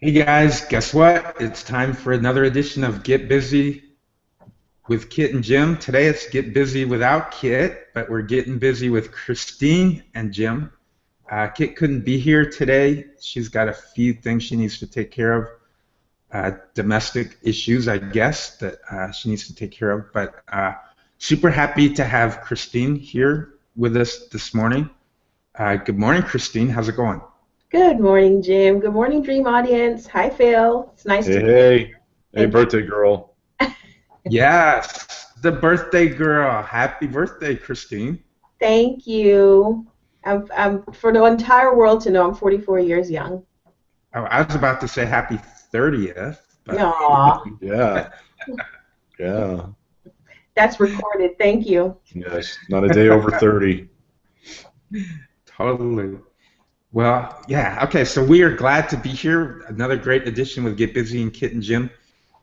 Hey guys, guess what? It's time for another edition of Get Busy with Kit and Jim. Today it's Get Busy without Kit, but we're getting busy with Christine and Jim. Kit couldn't be here today. She's got a few things she needs to take care of, domestic issues, I guess, that she needs to take care of. But super happy to have Christine here with us this morning. Good morning, Christine. How's it going? Good morning, Jim. Good morning, Dream Audience. Hi, Phil. It's nice Hey, to be hey, hey, here. birthday girl. Yes, the birthday girl. Happy birthday, Christine. Thank you. I'm for the entire world to know I'm 44 years young. Oh, I was about to say happy 30th, but Aw, Yeah, yeah, that's recorded. Thank you. yes. Not a day over 30. totally. Well, yeah, okay, so we are glad to be here. Another great edition with Get Busy and Kit and Jim.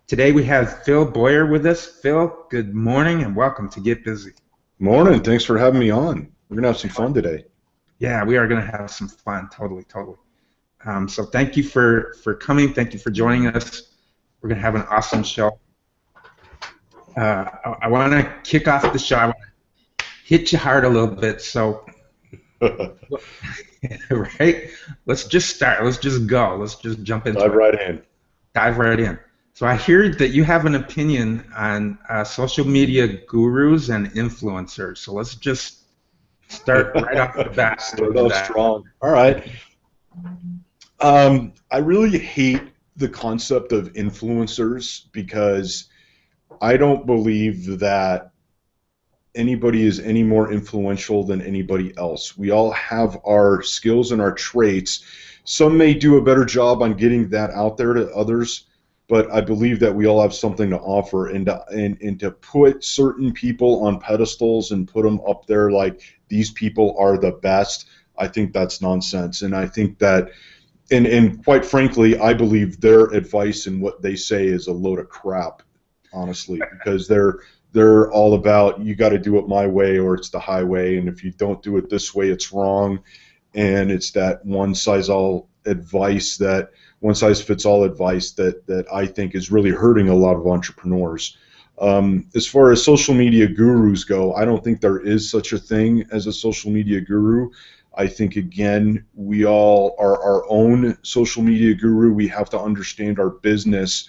Today we have Phil Bowyer with us. Phil, good morning and welcome to Get Busy. Morning. Thanks for having me on. We're gonna have some fun today. Yeah, we are going to have some fun, totally, totally. So thank you for coming. Thank you for joining us. We're going to have an awesome show. I want to kick off the show. I want to hit you hard a little bit. So, right? Let's just start. Let's just go. Let's just jump into Dive it. right in. Dive right in. So I hear that you have an opinion on social media gurus and influencers. So let's just start right off the bat Start with off that. strong. All right. I really hate the concept of influencers because I don't believe that anybody is any more influential than anybody else. We all have our skills and our traits. Some may do a better job on getting that out there to others, but I believe that we all have something to offer, and to put certain people on pedestals and put them up there like these people are the best, I think that's nonsense. And I think that, and quite frankly, I believe their advice and what they say is a load of crap, honestly, because they're all about, you got to do it my way or it's the highway, and if you don't do it this way, it's wrong. And it's that one size fits all advice that I think is really hurting a lot of entrepreneurs. As far as social media gurus go, I don't think there is such a thing as a social media guru. I think, again, we all are our own social media guru. We have to understand our business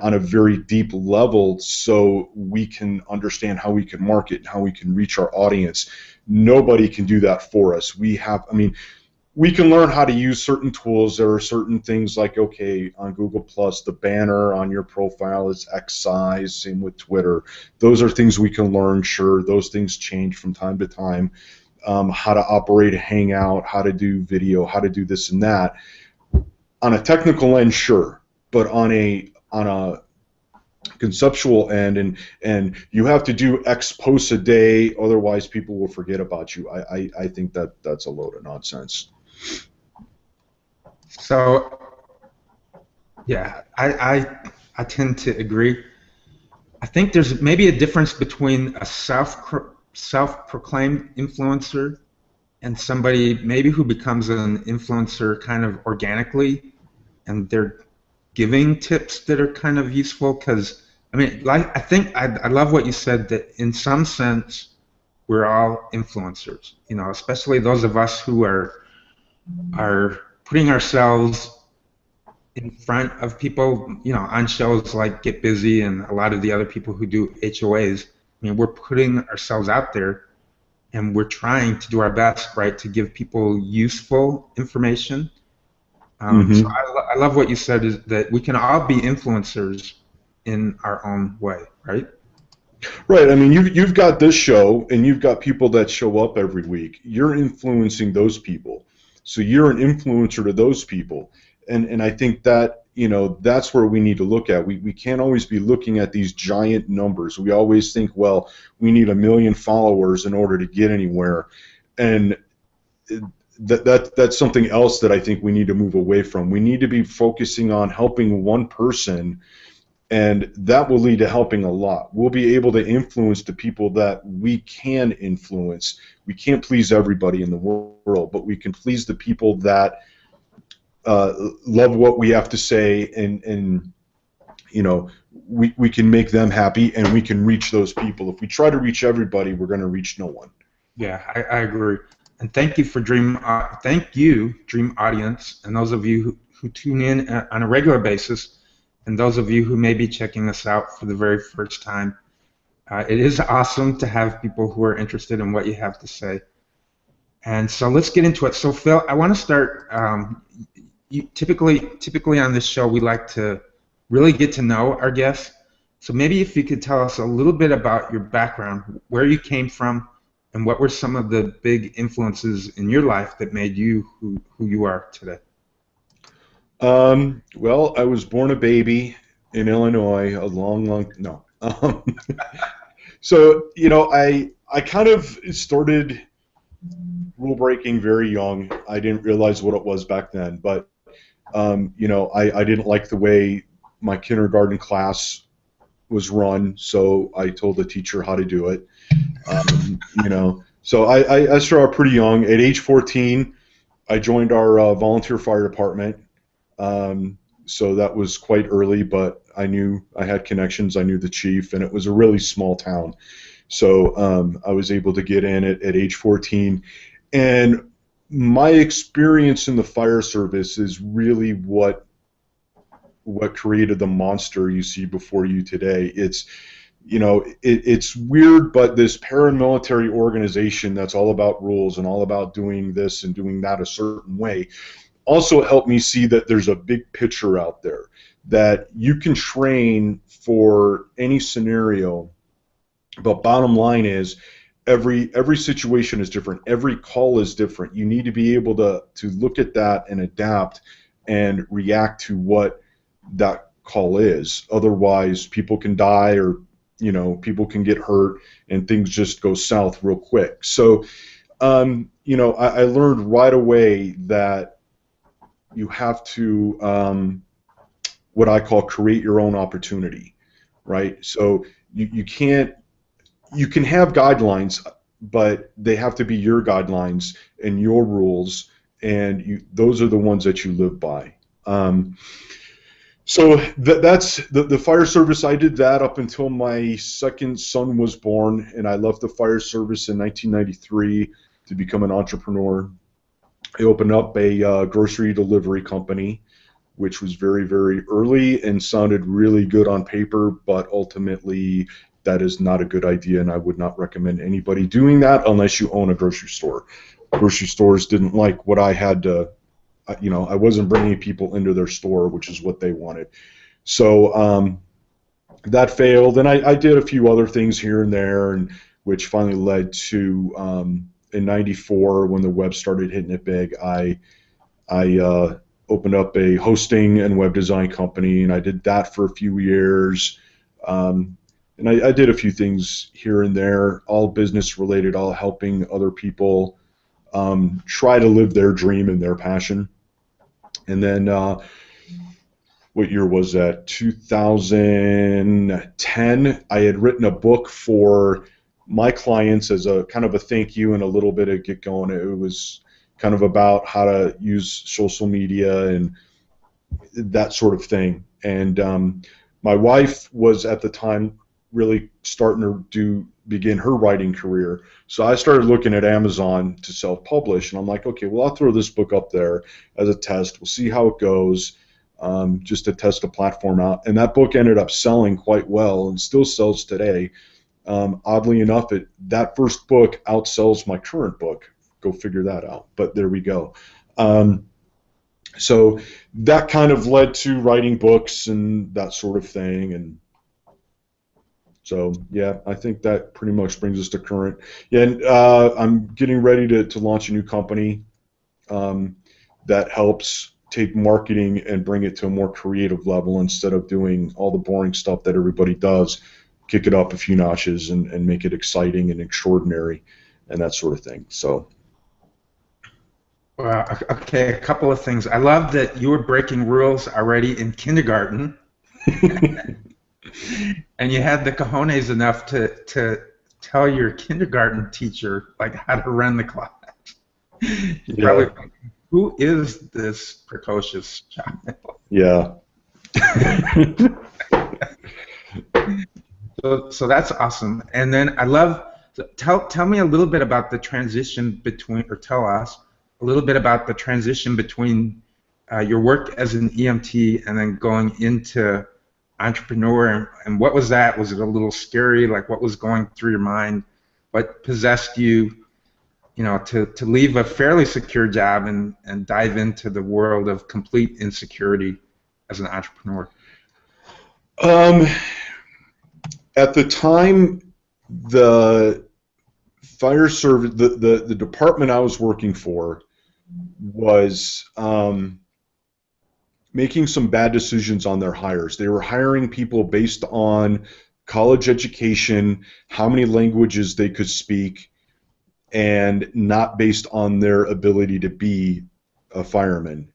on a very deep level so we can understand how we can market and how we can reach our audience. Nobody can do that for us. We can learn how to use certain tools. There are certain things like, okay, on Google Plus, the banner on your profile is X size, same with Twitter. Those are things we can learn, sure. Those things change from time to time. How to operate a Hangout, how to do video, how to do this and that. On a technical end, sure, but on a conceptual end, and you have to do X posts a day, otherwise people will forget about you. I think that's a load of nonsense. So, yeah, I tend to agree. I think there's maybe a difference between a self-proclaimed influencer and somebody maybe who becomes an influencer kind of organically, and they're giving tips that are kind of useful. Because I mean, like I love what you said, that in some sense we're all influencers. You know, especially those of us who are putting ourselves in front of people, you know, on shows like Get Busy and a lot of the other people who do HOAs. I mean, we're putting ourselves out there and we're trying to do our best, right, to give people useful information. So Mm-hmm. I love what you said, is that we can all be influencers in our own way, right? Right. I mean, you've got this show, and you've got people that show up every week. You're influencing those people, so you're an influencer to those people, and I think that, that's where we need to look at. We can't always be looking at these giant numbers. We always think, well, we need 1 million followers in order to get anywhere, and that's something else that I think we need to move away from. We need to be focusing on helping one person, and that will lead to helping a lot. We'll be able to influence the people that we can influence. We can't please everybody in the world, but we can please the people that love what we have to say, and we can make them happy, and we can reach those people. If we try to reach everybody, we're going to reach no one. Yeah, I agree. And thank you for thank you, Dream audience, and those of you who tune in on a regular basis, and those of you who may be checking us out for the very first time. It is awesome to have people who are interested in what you have to say. And so let's get into it. So Phil, I want to start. Typically on this show, we like to really get to know our guests. So maybe if you could tell us a little bit about your background, where you came from, and what were some of the big influences in your life that made you who you are today? Well, I was born a baby in Illinois no. So, I kind of started rule breaking very young. I didn't realize what it was back then, but, I didn't like the way my kindergarten class was run, so I told the teacher how to do it. So I started pretty young. At age 14, I joined our volunteer fire department. So that was quite early, but I knew I had connections. I knew the chief, and it was a really small town. So I was able to get in at age 14. And my experience in the fire service is really what created the monster you see before you today. It's it's weird, but this paramilitary organization that's all about rules and all about doing this and doing that a certain way also helped me see that there's a big picture out there, that you can train for any scenario, but bottom line is every situation is different. Every call is different. You need to be able to look at that and adapt and react to what that call is. Otherwise, people can die, or people can get hurt, and things just go south real quick. So, I learned right away that you have to what I call create your own opportunity, right? So you can have guidelines, but they have to be your guidelines and your rules, and those are the ones that you live by. So that's the fire service. I did that up until my second son was born, and I left the fire service in 1993 to become an entrepreneur. I opened up a grocery delivery company, which was very, very early and sounded really good on paper, but ultimately that is not a good idea, and I would not recommend anybody doing that unless you own a grocery store. Grocery stores didn't like what I had to, I wasn't bringing people into their store, which is what they wanted. So that failed, and I did a few other things here and there, and which finally led to in '94, when the web started hitting it big, I opened up a hosting and web design company, and I did that for a few years. And I did a few things here and there, all business related, all helping other people try to live their dream and their passion. And then what year was that? 2010. I had written a book for my clients as a kind of a thank you and a little bit of get going. It was kind of about how to use social media and that sort of thing. And my wife was at the time really starting to begin her writing career. So I started looking at Amazon to self-publish, and I'm like, okay, well, I'll throw this book up there as a test. We'll see how it goes, just to test the platform out. And that book ended up selling quite well and still sells today. Oddly enough, that first book outsells my current book. Go figure that out. But there we go. So that kind of led to writing books and that sort of thing. And so, yeah, I think that pretty much brings us to current. Yeah, and I'm getting ready to launch a new company that helps take marketing and bring it to a more creative level instead of doing all the boring stuff that everybody does. Kick it up a few notches and make it exciting and extraordinary and that sort of thing. So. Well, okay, a couple of things. I love that you were breaking rules already in kindergarten. And you had the cojones enough to tell your kindergarten teacher like how to run the class. Yeah. who is this precocious child? Yeah. So that's awesome. And then I love, tell me a little bit about the transition between, or tell us a little bit about the transition between your work as an EMT and then going into entrepreneur, and what was that? Was it a little scary? Like, what was going through your mind? What possessed you, to leave a fairly secure job and dive into the world of complete insecurity as an entrepreneur? At the time, the fire service, the department I was working for was making some bad decisions on their hires. They were hiring people based on college education, how many languages they could speak, and not based on their ability to be a fireman.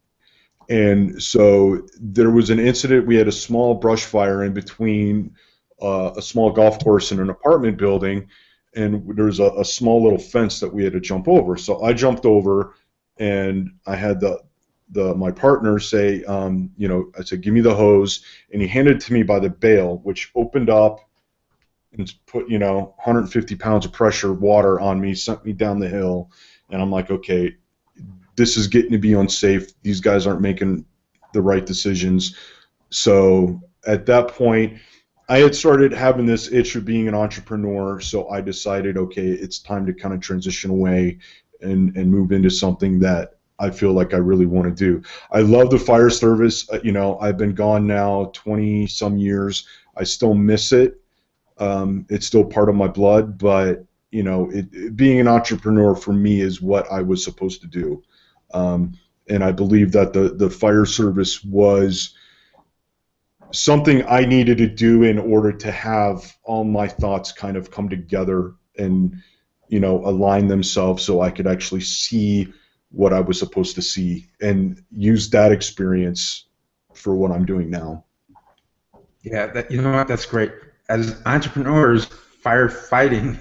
And so there was an incident. We had a small brush fire in between a small golf course and an apartment building, and there was a small little fence that we had to jump over. So I jumped over, and I had my partner say, I said, give me the hose, and he handed it to me by the bail, which opened up and put 150 pounds of pressure water on me, sent me down the hill, and I'm like, okay, this is getting to be unsafe. These guys aren't making the right decisions. So at that point, I had started having this itch of being an entrepreneur, so I decided, okay, it's time to kind of transition away and move into something that I feel like I really want to do. I love the fire service. I've been gone now 20-some years. I still miss it. It's still part of my blood, but being an entrepreneur for me is what I was supposed to do. And I believe that the fire service was something I needed to do in order to have all my thoughts kind of come together and align themselves so I could actually see what I was supposed to see and use that experience for what I'm doing now. Yeah, that's great. As entrepreneurs, firefighting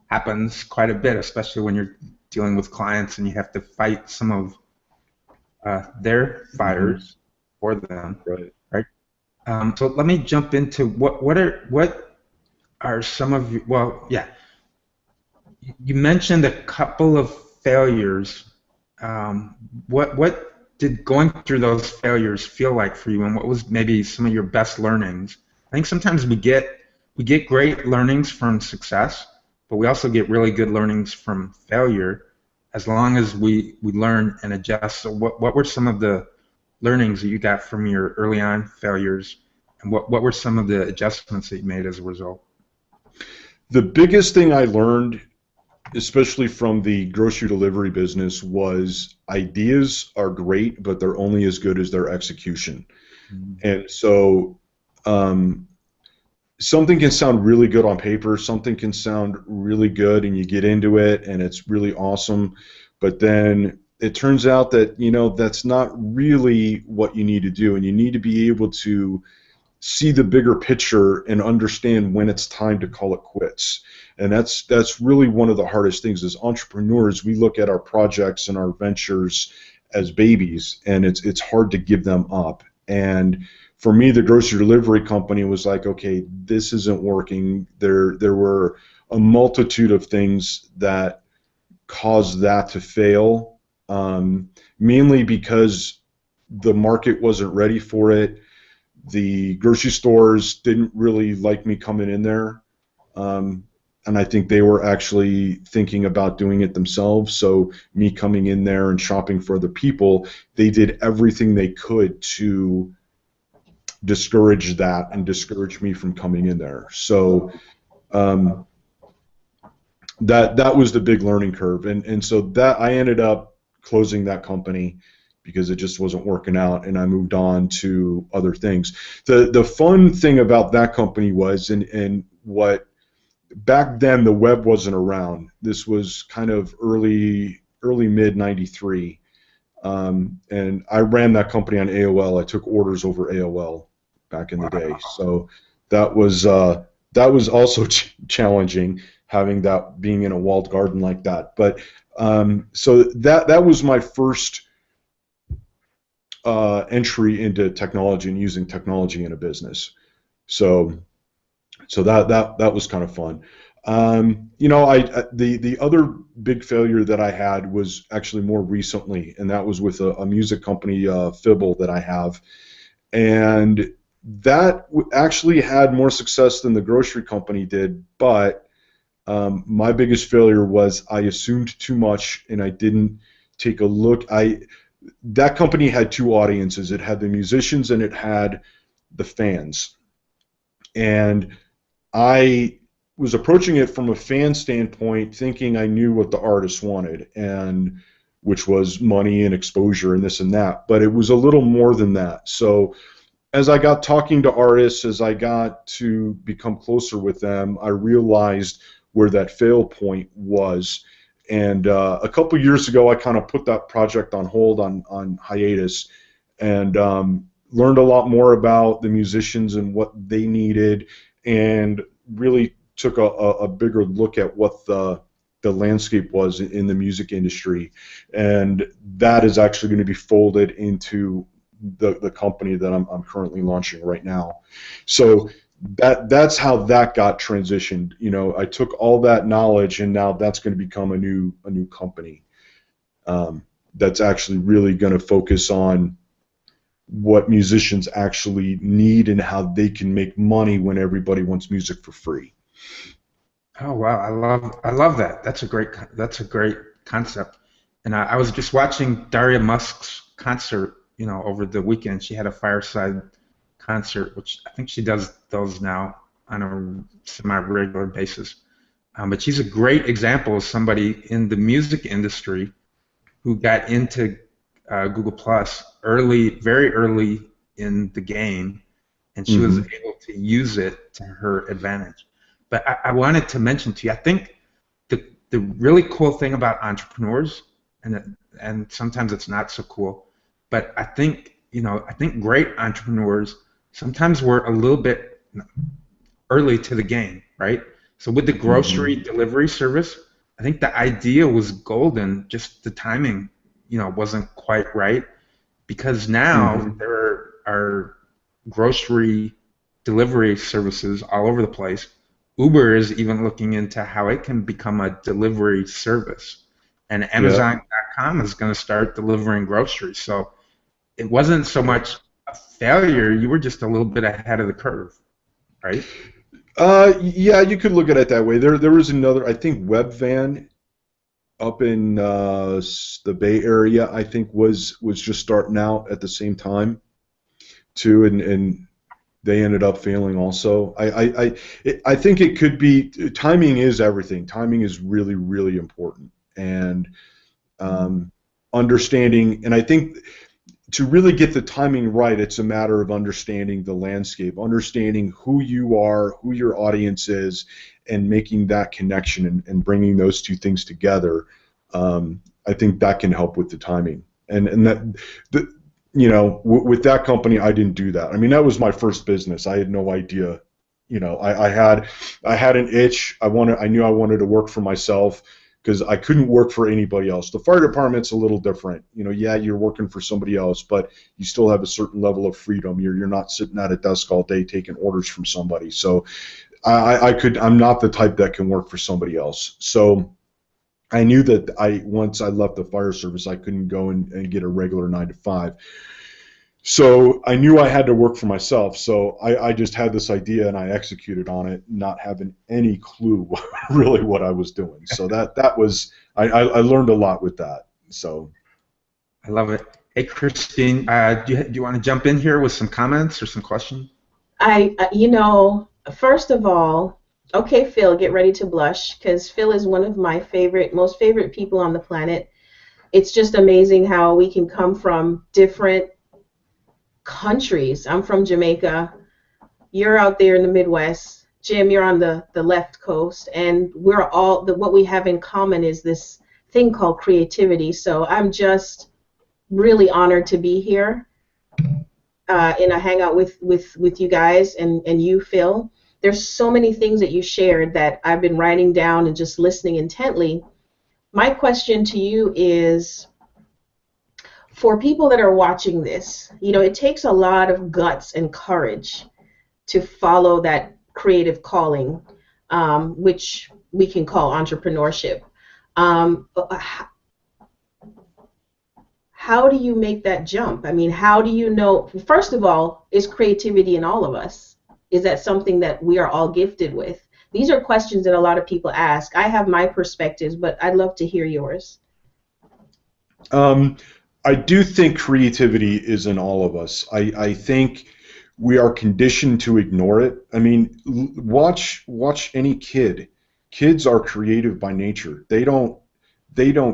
happens quite a bit, especially when you're dealing with clients and you have to fight some of their fires for them. Right. So let me jump into what are some of you? Well, yeah, you mentioned a couple of failures. What did going through those failures feel like for you, and what was maybe some of your best learnings? I think sometimes we get great learnings from success, but we also get really good learnings from failure, as long as we learn and adjust. So what were some of the learnings that you got from your early on failures, and what were some of the adjustments that you made as a result? The biggest thing I learned, especially from the grocery delivery business, was ideas are great, but they're only as good as their execution. Mm-hmm. And so something can sound really good on paper, something can sound really good, and you get into it and it's really awesome, but then it turns out that that's not really what you need to do, and you need to be able to see the bigger picture and understand when it's time to call it quits. And that's really one of the hardest things. As entrepreneurs, we look at our projects and our ventures as babies, and it's hard to give them up. And for me, the grocery delivery company was like, okay, this isn't working. There were a multitude of things that caused that to fail, mainly because the market wasn't ready for it. The grocery stores didn't really like me coming in there, and I think they were actually thinking about doing it themselves. So me coming in there and shopping for other people, they did everything they could to discourage that and discourage me from coming in there. So that was the big learning curve, and so that I ended up closing that company because it just wasn't working out, and I moved on to other things. The fun thing about that company was, and what back then the web wasn't around. This was kind of early mid '93, and I ran that company on AOL. I took orders over AOL back in the day, so that was also challenging, being in a walled garden like that. But so that was my first entry into technology and using technology in a business. So that was kind of fun. The other big failure that I had was actually more recently, and that was with a music company, Fibble, that I have, and that actually had more success than the grocery company did. But my biggest failure was I assumed too much, and I didn't take a look. That company had two audiences. It had the musicians and it had the fans, and I was approaching it from a fan standpoint, thinking I knew what the artist wanted, and which was money and exposure and this and that. But it was a little more than that. So as I got talking to artists, as I got to become closer with them, I realized where that fail point was. And a couple years ago, I kind of put that project on hold, on hiatus, and learned a lot more about the musicians and what they needed, and really took a bigger look at what the landscape was in the music industry. And that is actually going to be folded into the company that I'm currently launching right now. So that's how that got transitioned. I took all that knowledge, and now that's going to become a new company that's actually really going to focus on what musicians actually need and how they can make money when everybody wants music for free. Oh wow, I love that. That's a great concept. And I was just watching Daria Musk's concert, over the weekend. She had a fireside concert, which I think she does those now on a semi-regular basis. But she's a great example of somebody in the music industry who got into Google Plus very early in the game, and she was able to use it to her advantage. But I wanted to mention to you, I think the really cool thing about entrepreneurs, and sometimes it's not so cool, but I think great entrepreneurs sometimes we're a little bit early to the game, right? So with the grocery delivery service, I think the idea was golden, just the timing, wasn't quite right, because now there are grocery delivery services all over the place. Uber is even looking into how it can become a delivery service, and Amazon.com is going to start delivering groceries. So it wasn't so much a failure, you were just a little bit ahead of the curve, right? Yeah, you could look at it that way. There was another, I think, Webvan up in the Bay Area, I think, was just starting out at the same time too, and they ended up failing also. I think it could be, timing is everything. Timing is really, really important, and understanding, and I think to really get the timing right, it's a matter of understanding the landscape, understanding who you are, who your audience is, and making that connection and bringing those two things together. I think that can help with the timing. And that, with that company, I didn't do that. I mean, that was my first business. I had no idea. I had an itch. I knew I wanted to work for myself, because I couldn't work for anybody else. The fire department's a little different. Yeah, you're working for somebody else, but you still have a certain level of freedom. You're not sitting at a desk all day taking orders from somebody. So I'm not the type that can work for somebody else. So I knew that once I left the fire service, I couldn't go and get a regular 9-to-5. So I knew I had to work for myself. So I just had this idea and I executed on it, not having any clue really what I was doing. So that was, I learned a lot with that. So I love it. Hey, Kristin, do you want to jump in here with some comments or some questions? First of all, okay, Phil, get ready to blush, because Phil is one of my most favorite people on the planet. It's just amazing how we can come from different countries. I'm from Jamaica. You're out there in the Midwest. Jim, you're on the left coast, and we're all, what we have in common is this thing called creativity. So I'm just really honored to be here in a hangout with you guys and you, Phil. There's so many things that you shared that I've been writing down and just listening intently. My question to you is, for people that are watching this, it takes a lot of guts and courage to follow that creative calling, which we can call entrepreneurship. How do you make that jump? I mean, how do you know? First of all, is creativity in all of us? Is that something that we are all gifted with? These are questions that a lot of people ask. I have my perspectives, but I'd love to hear yours. I do think creativity is in all of us. I think we are conditioned to ignore it. I mean, watch any kid. Kids are creative by nature. They don't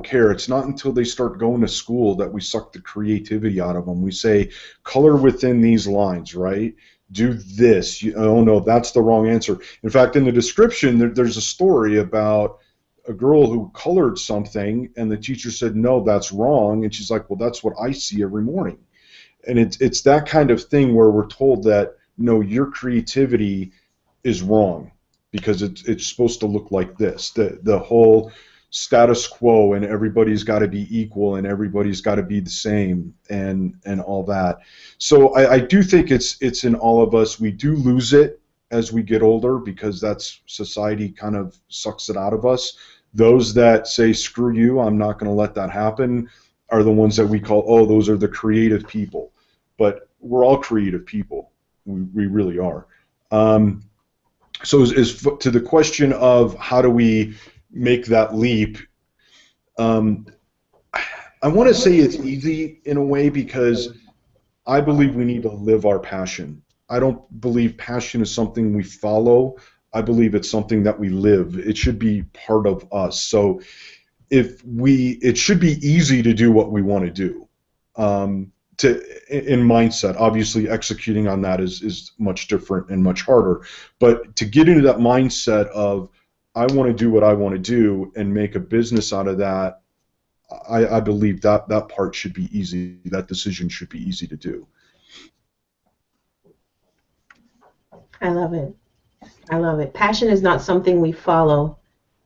care. It's not until they start going to school that we suck the creativity out of them. We say, color within these lines, right? Do this. Oh no, that's the wrong answer. In fact, in the description, there's a story about a girl who colored something, and the teacher said, no, that's wrong. And she's like, well, that's what I see every morning. And it's that kind of thing where we're told that, no, your creativity is wrong because it's supposed to look like this. The whole status quo and everybody's got to be equal and everybody's got to be the same and all that. So I do think it's in all of us. We do lose it as we get older because that's society kind of sucks it out of us. Those that say, screw you, I'm not going to let that happen, are the ones that we call, oh, those are the creative people. But we're all creative people. We really are. So as to the question of how do we make that leap, I want to say it's easy in a way because I believe we need to live our passion. I don't believe passion is something we follow. I believe it's something that we live. It should be part of us. So it should be easy to do what we want to do. In mindset, obviously executing on that is much different and much harder. But to get into that mindset of I want to do what I want to do and make a business out of that, I believe that part should be easy. That decision should be easy to do. I love it. I love it. Passion is not something we follow.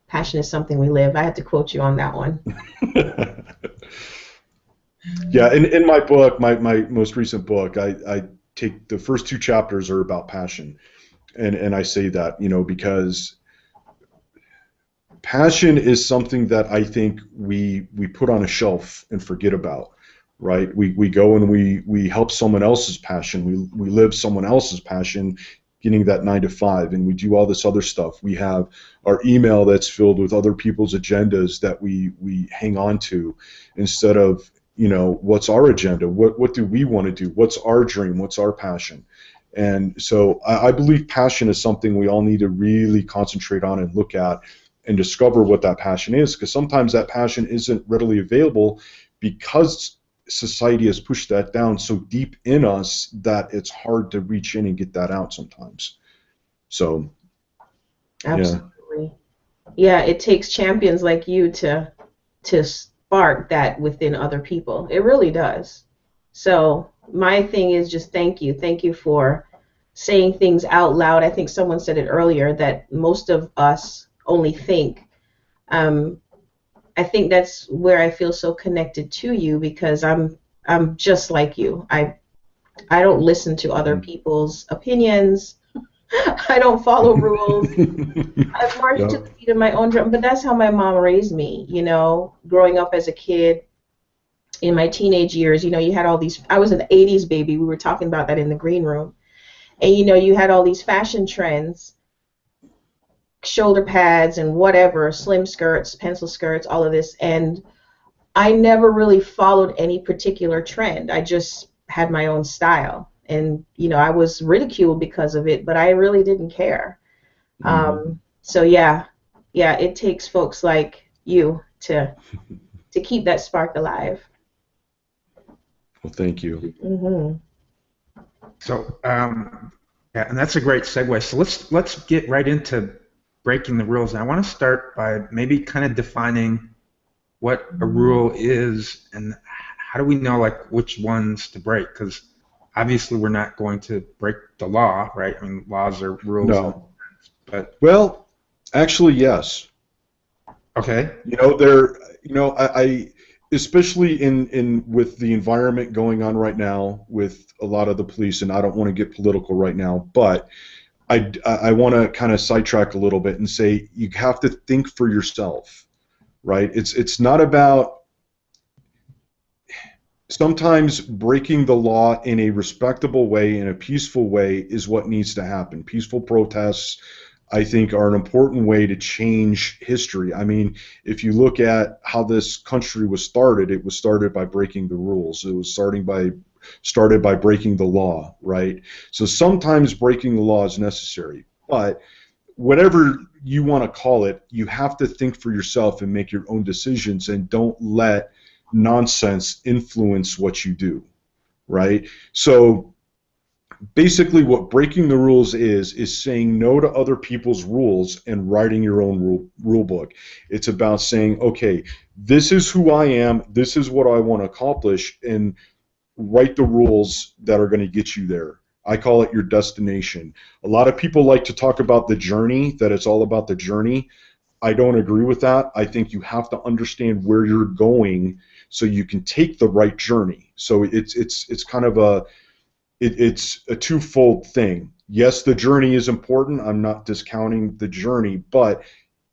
Passion is something we live. I had to quote you on that one. Yeah, in my book, my most recent book, I take the first 2 chapters are about passion, and I say that, because passion is something that I think we put on a shelf and forget about, right? We go and we help someone else's passion, we live someone else's passion, getting that 9 to 5, and we do all this other stuff. We have our email that's filled with other people's agendas that we hang on to instead of, what's our agenda? What do we want to do? What's our dream? What's our passion? And so I believe passion is something we all need to really concentrate on and look at and discover what that passion is, because sometimes that passion isn't readily available because society has pushed that down so deep in us that it's hard to reach in and get that out sometimes. So, absolutely. Yeah, it takes champions like you to spark that within other people. It really does. So my thing is just thank you. Thank you for saying things out loud. I think someone said it earlier that most of us only think. I think that's where I feel so connected to you because I'm just like you. I don't listen to other people's opinions. I don't follow rules. I've marched to the beat of my own drum, but that's how my mom raised me, growing up as a kid in my teenage years. You had all these, I was an 80s baby. We were talking about that in the green room. And, you had all these fashion trends, shoulder pads and whatever, slim skirts, pencil skirts, all of this. And I never really followed any particular trend. I just had my own style. And, I was ridiculed because of it, but I really didn't care. So, yeah, it takes folks like you to keep that spark alive. Well, thank you. Mm-hmm. So, yeah, and that's a great segue. So let's get right into breaking the rules. And I want to start by maybe kind of defining what a rule is and how do we know which ones to break? Because obviously we're not going to break the law, right? I mean, laws are rules. No. But well, actually, yes. Okay. especially in with the environment going on right now with a lot of the police, and I don't want to get political right now, but I want to kind of sidetrack a little bit and say you have to think for yourself, right? It's not about sometimes breaking the law in a respectable way, in a peaceful way, is what needs to happen. Peaceful protests, I think, are an important way to change history. I mean, if you look at how this country was started, it was started by breaking the rules. It was started by breaking the law, right? So sometimes breaking the law is necessary, but whatever you want to call it, you have to think for yourself and make your own decisions, and don't let nonsense influence what you do, right? So basically what breaking the rules is saying no to other people's rules and writing your own rule book. It's about saying, okay, this is who I am, this is what I want to accomplish, and write the rules that are going to get you there. I call it your destination. A lot of people like to talk about the journey, that it's all about the journey. I don't agree with that. I think you have to understand where you're going so you can take the right journey. So it's kind of it's a twofold thing. Yes, the journey is important. I'm not discounting the journey, but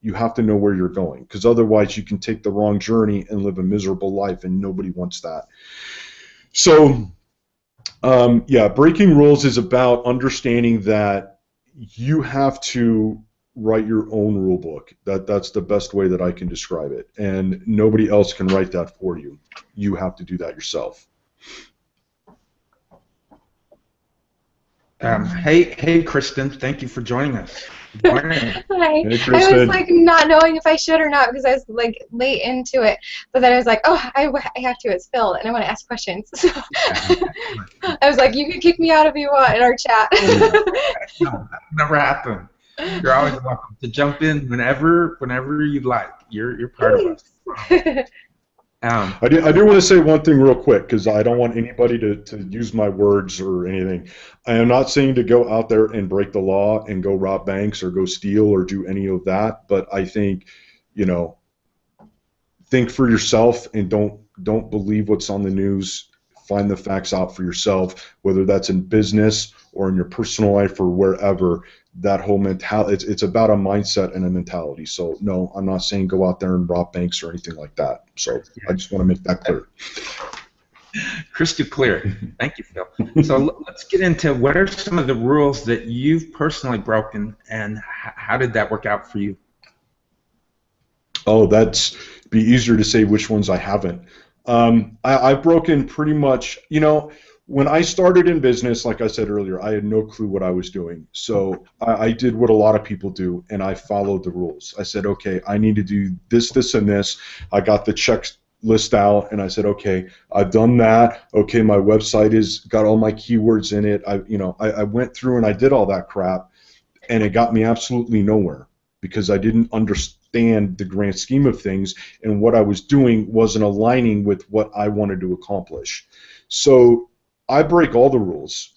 you have to know where you're going, because otherwise you can take the wrong journey and live a miserable life, and nobody wants that. So yeah, breaking rules is about understanding that you have to write your own rule book. That's the best way that I can describe it, and nobody else can write that for you. You have to do that yourself. Hey, Kristin, thank you for joining us. Good morning. Hi. Hey, I was Kristin. like not knowing if I should or not because I was like late into it, but then I was like, oh, I have to. It's Phil, and I want to ask questions. So I was like, you can kick me out if you want in our chat. No, that never happened. You're always welcome to jump in whenever you'd like. You're part of us. I do want to say one thing real quick, because I don't want anybody to use my words or anything. I am not saying to go out there and break the law and go rob banks or go steal or do any of that, but I think, think for yourself and don't believe what's on the news. Find the facts out for yourself, whether that's in business or in your personal life or wherever. That whole mentality, it's about a mindset and a mentality. So no, I'm not saying go out there and rob banks or anything like that. So I just want to make that clear. Crystal clear. Thank you, Phil. So let's get into what are some of the rules that you've personally broken, and how did that work out for you? Oh, that's be easier to say which ones I haven't. I've broken pretty much, when I started in business, like I said earlier, I had no clue what I was doing. So I did what a lot of people do, and I followed the rules. I said, okay, I need to do this, this, and this. I got the checklist out, and I said, okay, I've done that. Okay, my website is got all my keywords in it. I went through and I did all that crap, and it got me absolutely nowhere because I didn't understand the grand scheme of things, and what I was doing wasn't aligning with what I wanted to accomplish. So I break all the rules,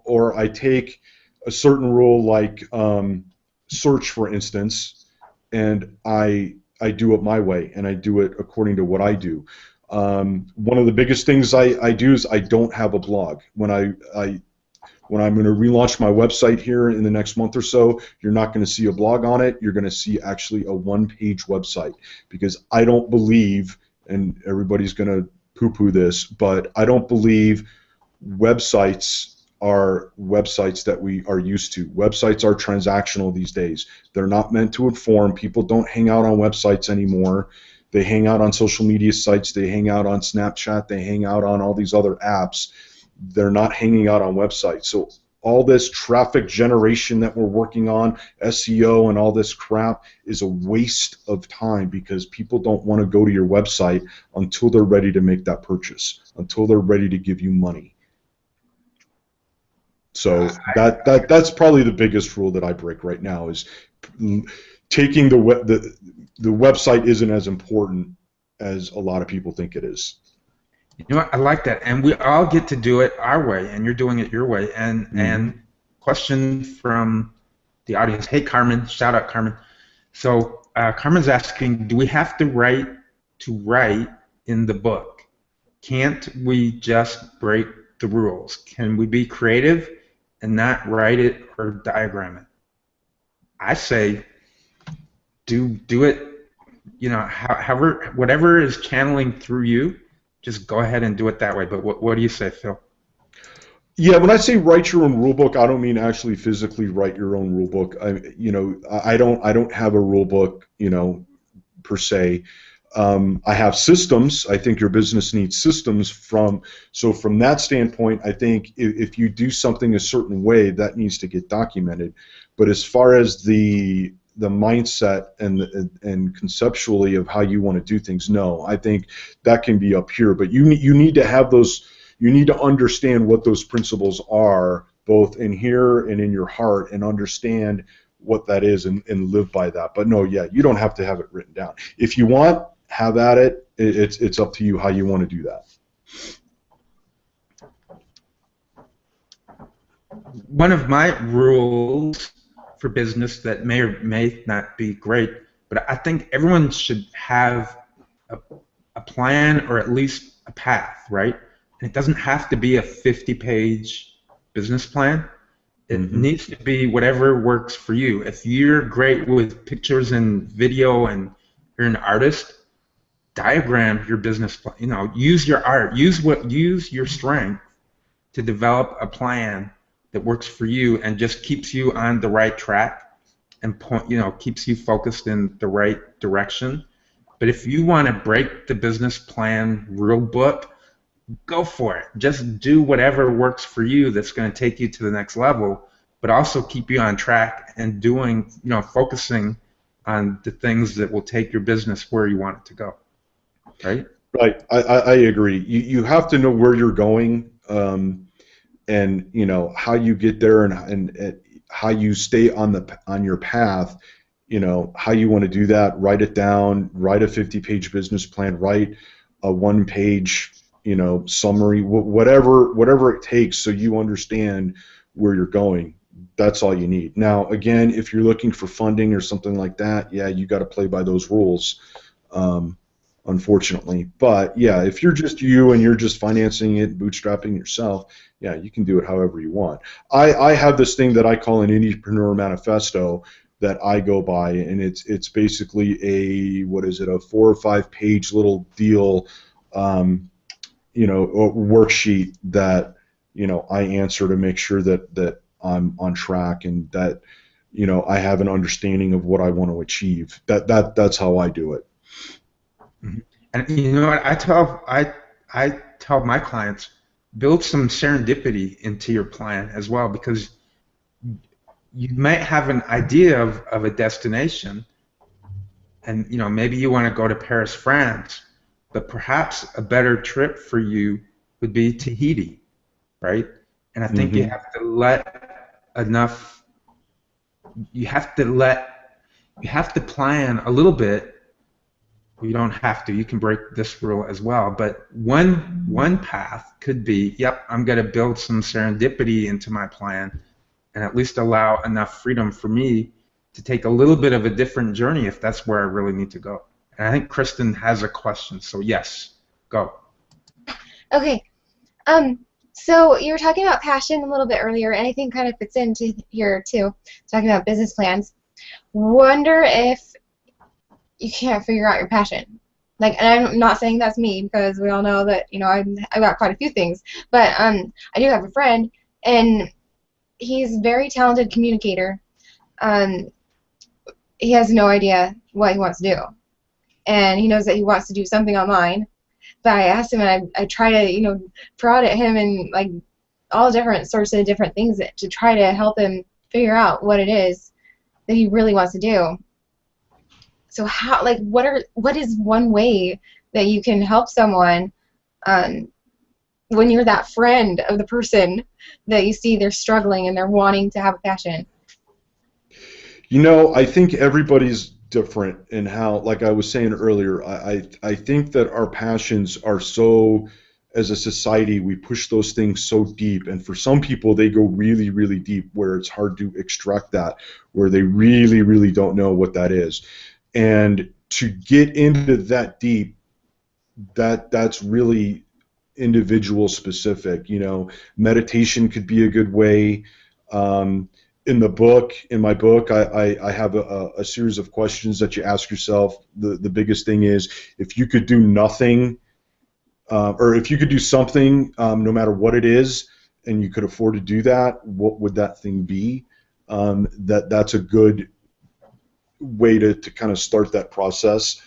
or I take a certain rule like search, for instance, and I do it my way, and I do it according to what I do. One of the biggest things I do is I don't have a blog. When I'm going to relaunch my website here in the next month or so, you're not going to see a blog on it. You're going to see actually a one-page website, because I don't believe, and everybody's going to poo-poo this, but I don't believe websites are websites that we are used to. Websites are transactional these days. They're not meant to inform. People don't hang out on websites anymore. They hang out on social media sites. They hang out on Snapchat. They hang out on all these other apps. They're not hanging out on websites. So all this traffic generation that we're working on, SEO and all this crap, is a waste of time, because people don't want to go to your website until they're ready to make that purchase, until they're ready to give you money. So that's probably the biggest rule that I break right now, is taking the website isn't as important as a lot of people think it is. You know what? I like that, and we all get to do it our way, and you're doing it your way. And question from the audience. Hey, Carmen, shout out, Carmen. So Carmen's asking, do we have to write in the book. Can't we just break the rules? Can we be creative and not write it or diagram it? I say do it, however, whatever is channeling through you, just go ahead and do it that way. But what do you say, Phil? Yeah, when I say write your own rule book, I don't mean actually physically write your own rule book. I don't have a rule book, per se. I have systems. I think your business needs systems. So from that standpoint, I think if you do something a certain way, that needs to get documented. But as far as the mindset and conceptually of how you want to do things, no, I think that can be up here. But you need to have those. You need to understand what those principles are, both in here and in your heart, and understand what that is and live by that. But no, yeah, you don't have to have it written down. If you want, have at it. It's up to you how you want to do that. One of my rules for business that may or may not be great, but I think everyone should have a plan or at least a path, right? And it doesn't have to be a 50-page business plan. It needs to be whatever works for you. If you're great with pictures and video and you're an artist, diagram your business plan. Use your art. Use your strength to develop a plan that works for you and just keeps you on the right track and keeps you focused in the right direction. But if you want to break the business plan rule book, go for it. Just do whatever works for you that's going to take you to the next level, but also keep you on track and doing, focusing on the things that will take your business where you want it to go. Right? Right. I agree. You have to know where you're going, and how you get there, and how you stay on your path. How you want to do that. Write it down. Write a 50-page business plan. Write a 1-page summary, whatever it takes, so you understand where you're going. That's all you need. Now, again, if you're looking for funding or something like that, yeah, you got to play by those rules, unfortunately. But yeah, if you're just you and you're just financing it, bootstrapping yourself, yeah, you can do it however you want. I have this thing that I call an Indiepreneur Manifesto that I go by, and it's basically a 4 or 5 page little deal, a worksheet that I answer to make sure that I'm on track and that I have an understanding of what I want to achieve. That's how I do it. And you know what I tell my clients, build some serendipity into your plan as well, because you might have an idea of a destination, and maybe you want to go to Paris, France. But perhaps a better trip for you would be Tahiti, right? And I think you have to let enough. You have to plan a little bit. You don't have to. You can break this rule as well. But one path could be, yep, I'm going to build some serendipity into my plan, and at least allow enough freedom for me to take a little bit of a different journey if that's where I really need to go. And I think Kristin has a question, so yes, go. Okay. So you were talking about passion a little bit earlier, and I think kind of fits into here too, talking about business plans. Wonder if you can't figure out your passion. And I'm not saying that's me, because we all know that, I've got quite a few things. But I do have a friend, and he's a very talented communicator. He has no idea what he wants to do. And he knows that he wants to do something online. But I asked him, and I try to, prod at him and all different sorts of different things to try to help him figure out what it is that he really wants to do. So how, what is one way that you can help someone when you're that friend of the person that you see they're struggling and they're wanting to have a passion? I think everybody's different in how, like I was saying earlier, I think that our passions are so, as a society, we push those things so deep, and for some people they go really, really deep where it's hard to extract that, where they really, really don't know what that is. And to get into that deep, that's really individual specific. You know, meditation could be a good way. In my book, I have a series of questions that you ask yourself. The biggest thing is, if you could do nothing, or if you could do something, no matter what it is, and you could afford to do that, what would that thing be? That's a good way to kind of start that process.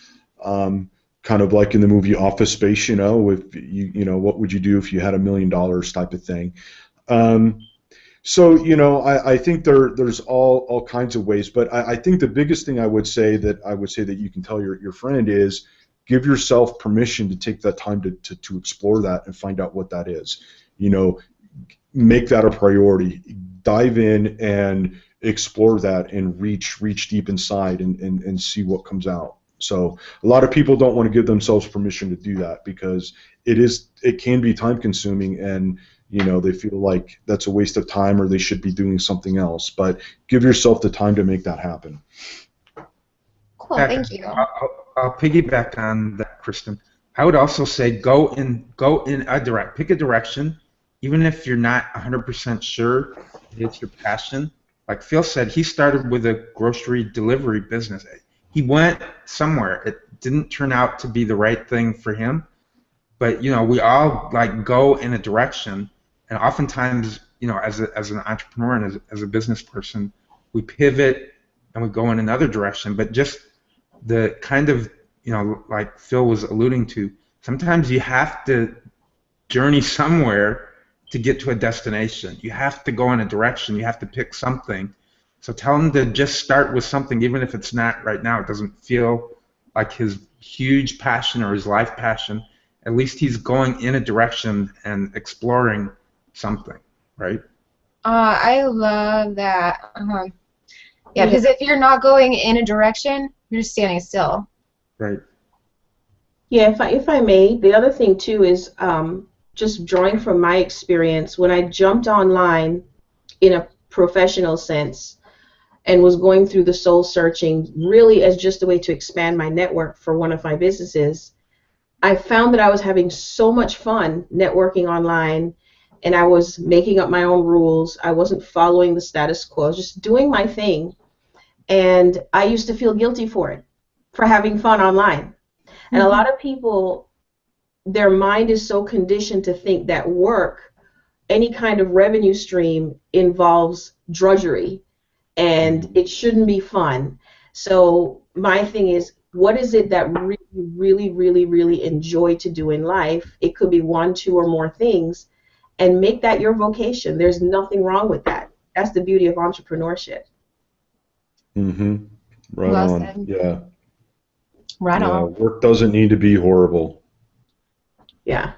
Kind of like in the movie Office Space, you know, if you know, what would you do if you had $1 million type of thing. So, you know, I think there's all kinds of ways, but I think the biggest thing I would say that you can tell your friend is, give yourself permission to take that time to explore that and find out what that is. You know, make that a priority. Dive in and explore that and reach deep inside and see what comes out. So a lot of people don't want to give themselves permission to do that, because it can be time consuming, and you know, they feel like that's a waste of time or they should be doing something else. But give yourself the time to make that happen. Cool, thank you. I'll piggyback on that, Kristin. I would also say go in pick a direction, even if you're not 100% sure it's your passion. Like Phil said, he started with a grocery delivery business. He went somewhere. It didn't turn out to be the right thing for him, but you know, we all like go in a direction, and oftentimes, you know, as an entrepreneur and as a business person, we pivot and we go in another direction. But just the kind of, you know, like Phil was alluding to, sometimes you have to journey somewhere to get to a destination. You have to go in a direction. You have to pick something. So tell him to just start with something, even if it's not right now. It doesn't feel like his huge passion or his life passion. At least he's going in a direction and exploring something, right? I love that. Yeah, because if you're not going in a direction, you're just standing still. Right. Yeah, if I may, the other thing too is just drawing from my experience, when I jumped online in a professional sense and was going through the soul searching really as just a way to expand my network for one of my businesses, I found that I was having so much fun networking online, and I was making up my own rules. I wasn't following the status quo. I was just doing my thing. And I used to feel guilty for it, for having fun online. And a lot of people, their mind is so conditioned to think that work, any kind of revenue stream, involves drudgery, and it shouldn't be fun. So my thing is, what is it that really enjoy to do in life? It could be 1, 2, or more things, and make that your vocation. There's nothing wrong with that. That's the beauty of entrepreneurship. Mm-hmm. Right Well on. said. Yeah. Right Yeah. on. Work doesn't need to be horrible. Yeah.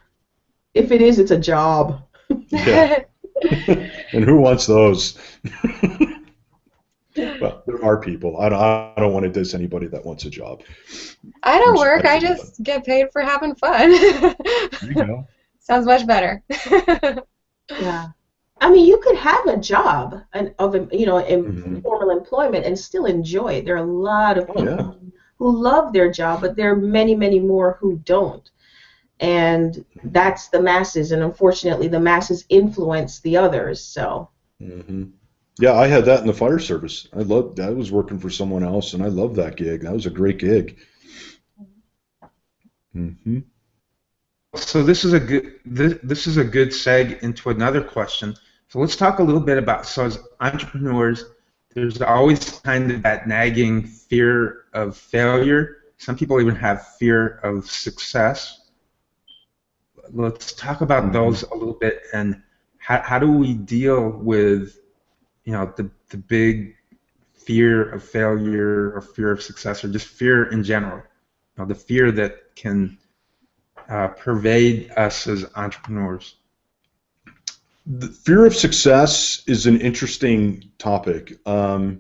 If it is, it's a job. Yeah. And who wants those? Well, there are people. I don't want to diss anybody that wants a job. I don't I'm work. I sorry, just get paid for having fun. There you go. Sounds much better. Yeah. I mean, you could have a job in Mm-hmm. formal employment and still enjoy it. There are a lot of people Oh, yeah. who love their job, but there are many more who don't. And that's the masses, and unfortunately the masses influence the others. So Mm-hmm. Yeah, I had that in the fire service. I was working for someone else, and I loved that gig. That was a great gig. Mm-hmm. So this is a good seg into another question. So let's talk a little bit about, so as entrepreneurs, there's always kind of that nagging fear of failure. Some people even have fear of success. Let's talk about those a little bit, and how do we deal with, you know, the big fear of failure or fear of success, or just fear in general, you know, the fear that can pervade us as entrepreneurs. The fear of success is an interesting topic. You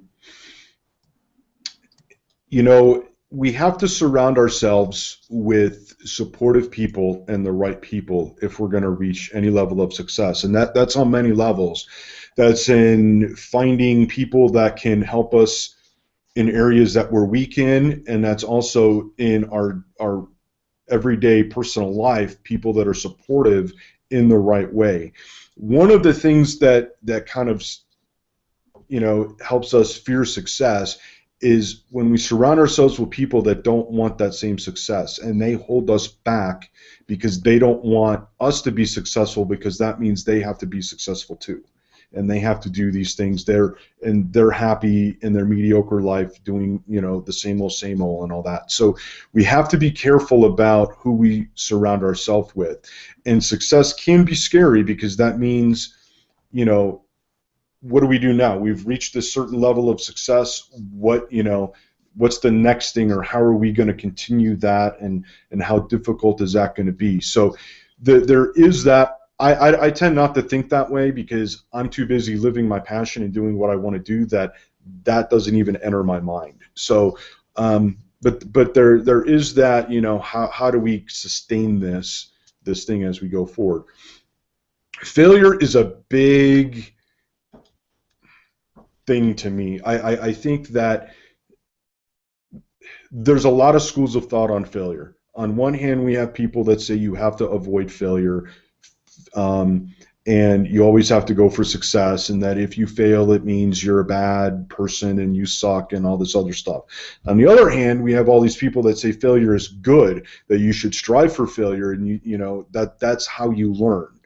know, we have to surround ourselves with supportive people and the right people if we're going to reach any level of success. And that's on many levels. That's in finding people that can help us in areas that we're weak in, and that's also in our everyday personal life people that are supportive in the right way. One of the things that kind of, you know, helps us fear success is when we surround ourselves with people that don't want that same success, and they hold us back because they don't want us to be successful, because that means they have to be successful too, and they have to do these things. They're happy in their mediocre life doing, you know, the same old and all that. So we have to be careful about who we surround ourselves with. And success can be scary, because that means, you know, what do we do now? We've reached a certain level of success. What, you know, what's the next thing, or how are we going to continue that, and how difficult is that going to be? So there is that. I tend not to think that way, because I'm too busy living my passion and doing what I want to do, that doesn't even enter my mind. So but there is that, you know, how do we sustain this thing as we go forward? Failure is a big thing to me. I think that there's a lot of schools of thought on failure. On one hand, we have people that say you have to avoid failure, and you always have to go for success, and that if you fail, it means you're a bad person and you suck and all this other stuff. On the other hand, we have all these people that say failure is good, that you should strive for failure, and you know that's how you learn.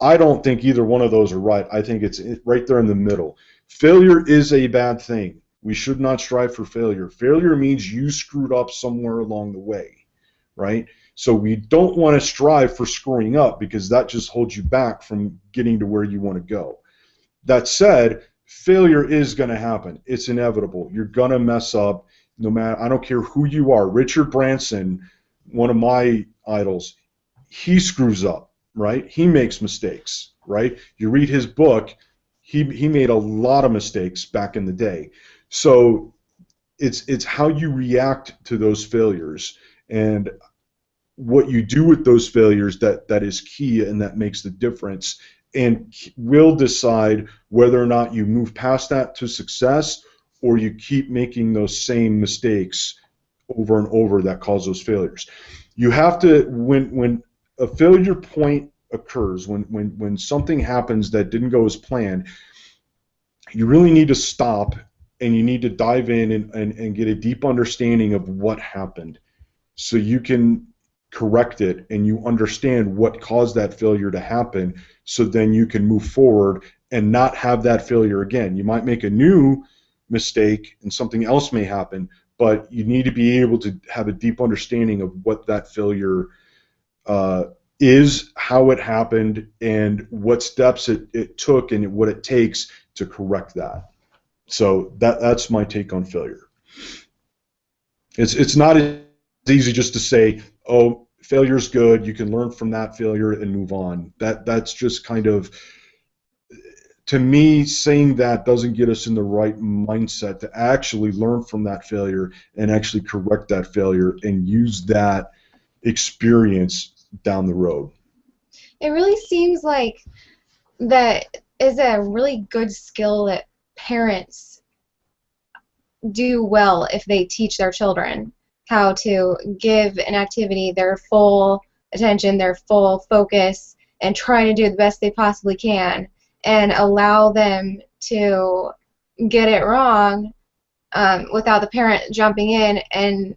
I don't think either one of those are right. I think it's right there in the middle. Failure is a bad thing. We should not strive for failure. Failure means you screwed up somewhere along the way, right? So we don't want to strive for screwing up, because that just holds you back from getting to where you want to go. That said, failure is going to happen. It's inevitable. You're going to mess up, no matter, I don't care who you are. Richard Branson, one of my idols, he screws up, right? He makes mistakes, right? You read his book, he made a lot of mistakes back in the day. So it's how you react to those failures, and what you do with those failures that is key, and that makes the difference, and will decide whether or not you move past that to success, or you keep making those same mistakes over and over that cause those failures. You have to, when a failure point occurs, when something happens that didn't go as planned, you really need to stop, and you need to dive in and get a deep understanding of what happened, so you can correct it and you understand what caused that failure to happen, so then you can move forward and not have that failure again. You might make a new mistake and something else may happen, but you need to be able to have a deep understanding of what that failure is, how it happened, and what steps it took and what it takes to correct that. So that's my take on failure. It's not as easy just to say, oh, failure's good, you can learn from that failure and move on. That's just kind of, to me, saying that doesn't get us in the right mindset to actually learn from that failure and actually correct that failure and use that experience down the road. It really seems like that is a really good skill that parents do well if they teach their children how to give an activity their full attention, their full focus, and try to do the best they possibly can, and allow them to get it wrong without the parent jumping in and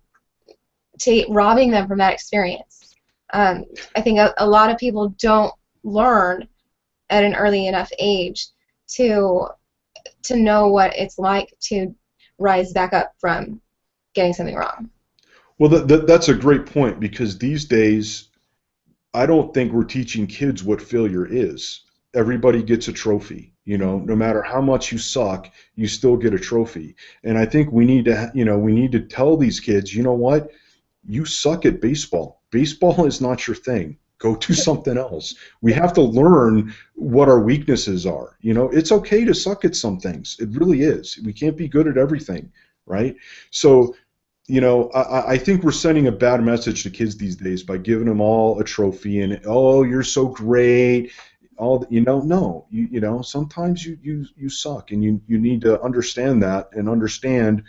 robbing them from that experience. I think a lot of people don't learn at an early enough age to know what it's like to rise back up from getting something wrong. Well, that's a great point, because these days I don't think we're teaching kids what failure is. Everybody gets a trophy, you know, no matter how much you suck, you still get a trophy. And I think we need to tell these kids, you know what, you suck at baseball. Baseball is not your thing. Go do something else. We have to learn what our weaknesses are. You know, it's okay to suck at some things. It really is. We can't be good at everything, right? So, you know, I think we're sending a bad message to kids these days by giving them all a trophy and, oh, you're so great. All, you know, no, you know, sometimes you suck, and you need to understand that, and understand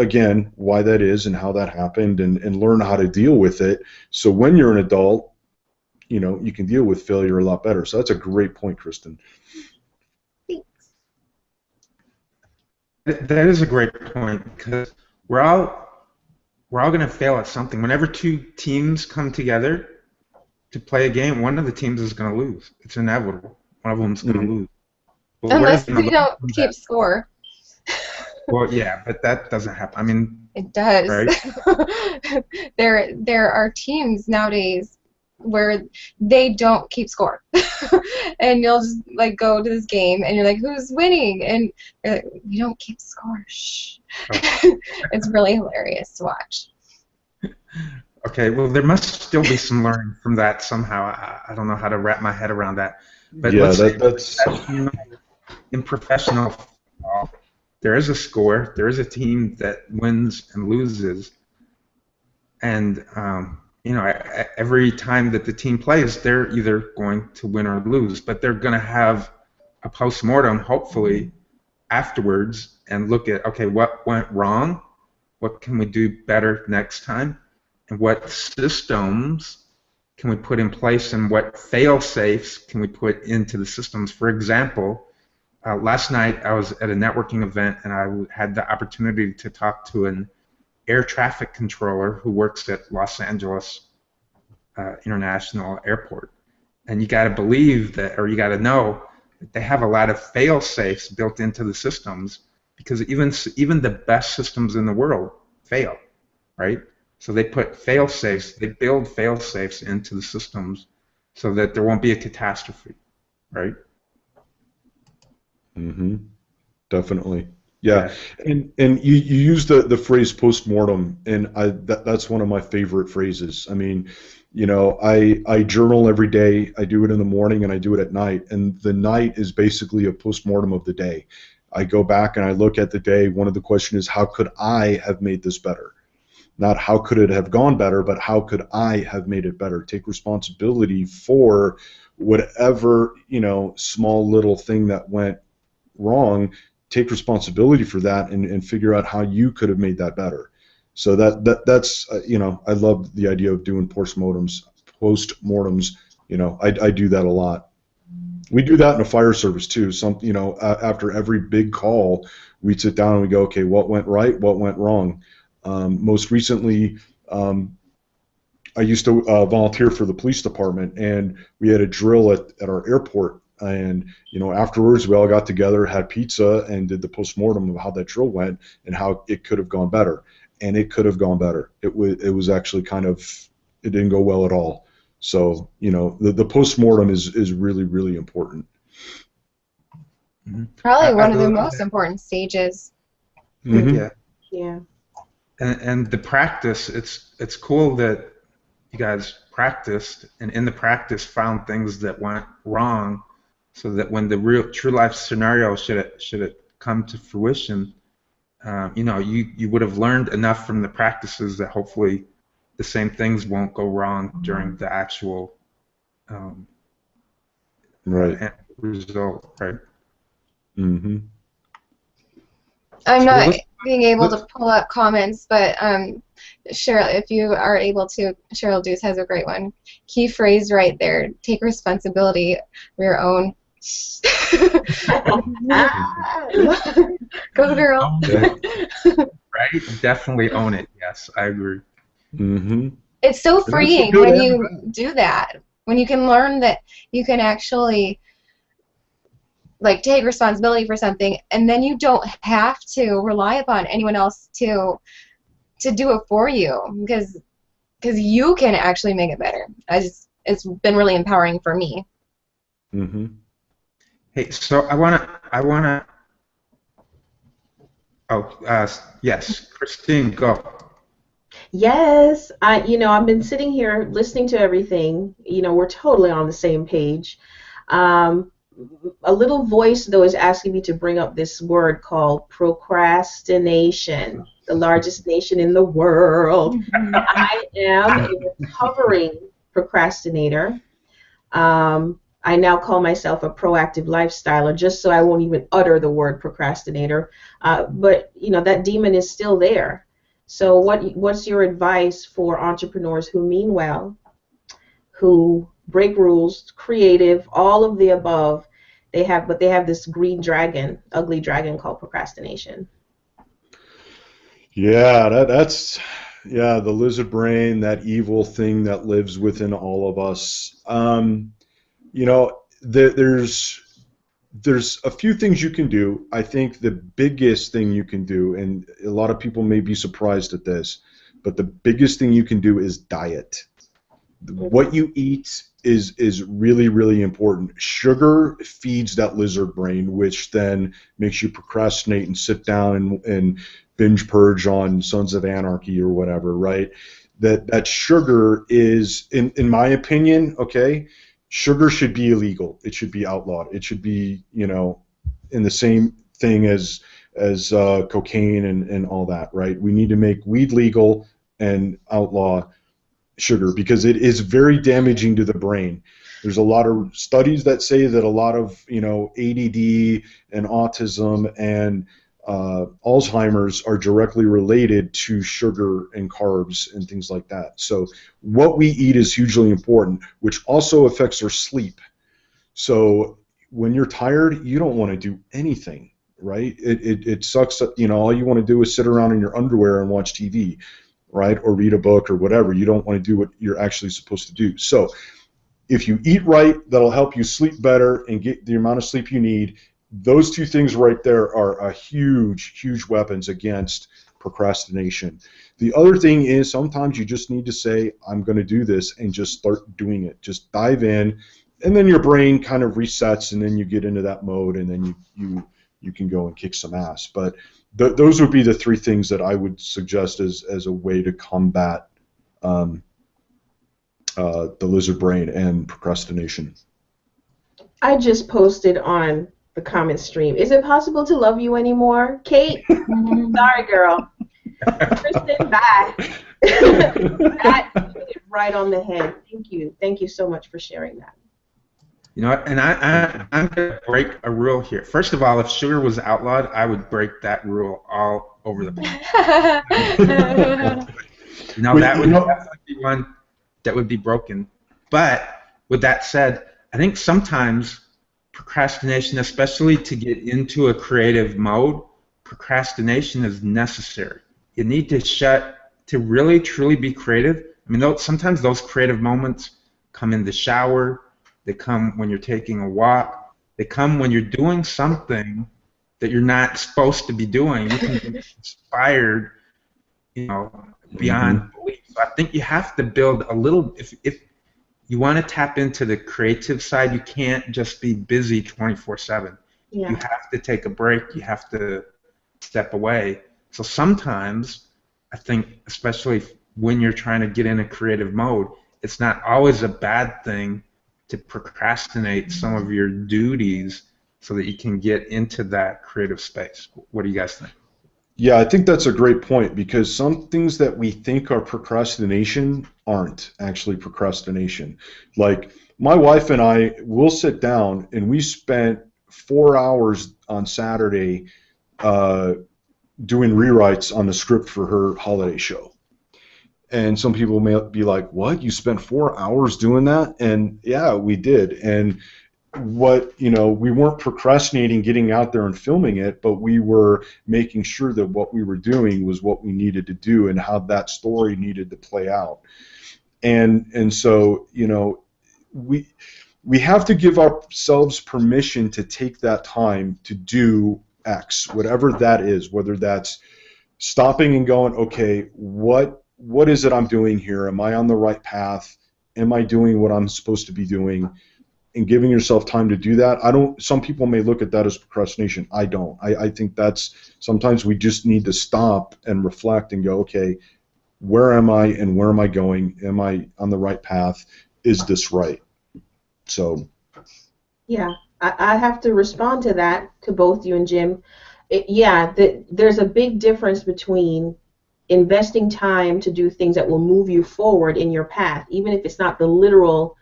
again, why that is and how that happened, and learn how to deal with it. So when you're an adult, you can deal with failure a lot better. So that's a great point, Kristin. That is a great point, because we're all going to fail at something. Whenever two teams come together to play a game, one of the teams is going to lose. It's inevitable. One of them's going to lose. But Unless we don't keep score. Well, yeah, but that doesn't happen. I mean, it does. Right? There are teams nowadays where they don't keep score, and you'll just like go to this game and you're like, who's winning? And you're like, we don't keep score. Shh. Oh. It's really hilarious to watch. Okay, well, there must still be some learning from that somehow. I don't know how to wrap my head around that. But yeah, that's in professional football, there is a score. There is a team that wins and loses, and every time that the team plays, they're either going to win or lose. But they're going to have a postmortem, hopefully, afterwards, and look at, okay, what went wrong? What can we do better next time? And what systems can we put in place, and what fail-safes can we put into the systems? For example, last night I was at a networking event, and I had the opportunity to talk to an air traffic controller who works at Los Angeles International Airport. And you got to believe that, or you got to know that they have a lot of fail-safes built into the systems, because even the best systems in the world fail, right? So they put fail-safes, they build fail-safes into the systems so that there won't be a catastrophe, right? Mm-hmm. Definitely. Yeah. And you use the phrase postmortem, and that's one of my favorite phrases. I mean, I journal every day. I do it in the morning and I do it at night, and the night is basically a postmortem of the day. I go back and I look at the day. One of the questions is, how could I have made this better? Not how could it have gone better, but how could I have made it better? Take responsibility for whatever, small little thing that went wrong. Take responsibility for that and figure out how you could have made that better. So that's I love the idea of doing postmortems. I do that a lot. We do that in the fire service too. After every big call, we sit down and we go, okay, what went right? What went wrong? Most recently, I used to volunteer for the police department, and we had a drill at our airport. And afterwards, we all got together, had pizza, and did the postmortem of how that drill went and how it could have gone better. And it could have gone better. It was actually it didn't go well at all. So the postmortem is really, really important. Probably one of the most important stages. Mm-hmm. Yeah. Yeah. And the practice, it's cool that you guys practiced, and in the practice found things that went wrong, so that when the real true life scenario should it come to fruition, you would have learned enough from the practices that hopefully the same things won't go wrong during the actual right result, right? Mm-hmm. I'm not being able to pull up comments, but Cheryl, if you are able to, Cheryl Deuce has a great one. Key phrase right there: take responsibility for your own. Go girl. Right? Definitely own it. Yes, I agree. Mm-hmm. It's so freeing when you do that. When you can learn that you can actually take responsibility for something, and then you don't have to rely upon anyone else to do it for you, because you can actually make it better. It's been really empowering for me. Mm-hmm. Hey, so I wanna. Yes, Christine, go. Yes, I've been sitting here listening to everything. We're totally on the same page. A little voice, though, is asking me to bring up this word called procrastination, the largest nation in the world. I am a recovering procrastinator. I now call myself a proactive lifestyler just so I won't even utter the word procrastinator. But that demon is still there. So what's your advice for entrepreneurs who mean well, who break rules, creative, all of the above? They have this green dragon, ugly dragon called procrastination. Yeah, that's the lizard brain, that evil thing that lives within all of us. There's a few things you can do. I think the biggest thing you can do, and a lot of people may be surprised at this, but the biggest thing you can do is diet. What you eat is really, really important. Sugar feeds that lizard brain, which then makes you procrastinate and sit down and binge purge on Sons of Anarchy or whatever, right? That sugar is, in my opinion, okay, sugar should be illegal. It should be outlawed. It should be, in the same thing as cocaine and all that, right? We need to make weed legal and outlaw sugar because it is very damaging to the brain. There's a lot of studies that say that a lot of ADD and autism and Alzheimer's are directly related to sugar and carbs and things like that. So what we eat is hugely important, which also affects our sleep. So when you're tired, you don't want to do anything, right? It sucks that all you want to do is sit around in your underwear and watch TV, right? Or read a book or whatever. You don't want to do what you're actually supposed to do. So if you eat right, that'll help you sleep better and get the amount of sleep you need. Those two things right there are a huge, huge weapons against procrastination. The other thing is sometimes you just need to say, I'm going to do this, and just start doing it. Just dive in, and then your brain kind of resets, and then you get into that mode, and then you can go and kick some ass. But those would be the three things that I would suggest as a way to combat the lizard brain and procrastination. I just posted on the comment stream, is it possible to love you anymore? Kate, sorry, girl. Kristin, bye. That hit it right on the head. Thank you. Thank you so much for sharing that. And I'm going to break a rule here. First of all, if sugar was outlawed, I would break that rule all over the place. That would definitely be one that would be broken. But with that said, I think sometimes procrastination, especially to get into a creative mode, procrastination is necessary. You need to really, truly be creative. I mean, sometimes those creative moments come in the shower. They come when you're taking a walk. They come when you're doing something that you're not supposed to be doing. You can be inspired, beyond belief. So I think you have to build a little. If you want to tap into the creative side, you can't just be busy 24/7. Yeah. You have to take a break. You have to step away. So sometimes, I think, especially when you're trying to get in a creative mode, it's not always a bad thing to procrastinate some of your duties so that you can get into that creative space. What do you guys think? Yeah, I think that's a great point, because some things that we think are procrastination aren't actually procrastination. Like, my wife and I will sit down, and we spent 4 hours on Saturday doing rewrites on the script for her holiday show. And some people may be like, what? You spent 4 hours doing that? And yeah, we did. And we weren't procrastinating getting out there and filming it, but we were making sure that what we were doing was what we needed to do and how that story needed to play out. And so, we have to give ourselves permission to take that time to do X, whatever that is, whether that's stopping and going, okay, what is it I'm doing here? Am I on the right path? Am I doing what I'm supposed to be doing? And giving yourself time to do that. Some people may look at that as procrastination. I don't. I think that's, sometimes we just need to stop and reflect and go, okay, where am I and where am I going? Am I on the right path? Is this right? So. Yeah, I have to respond to that, to both you and Jim. There's a big difference between investing time to do things that will move you forward in your path, even if it's not the literal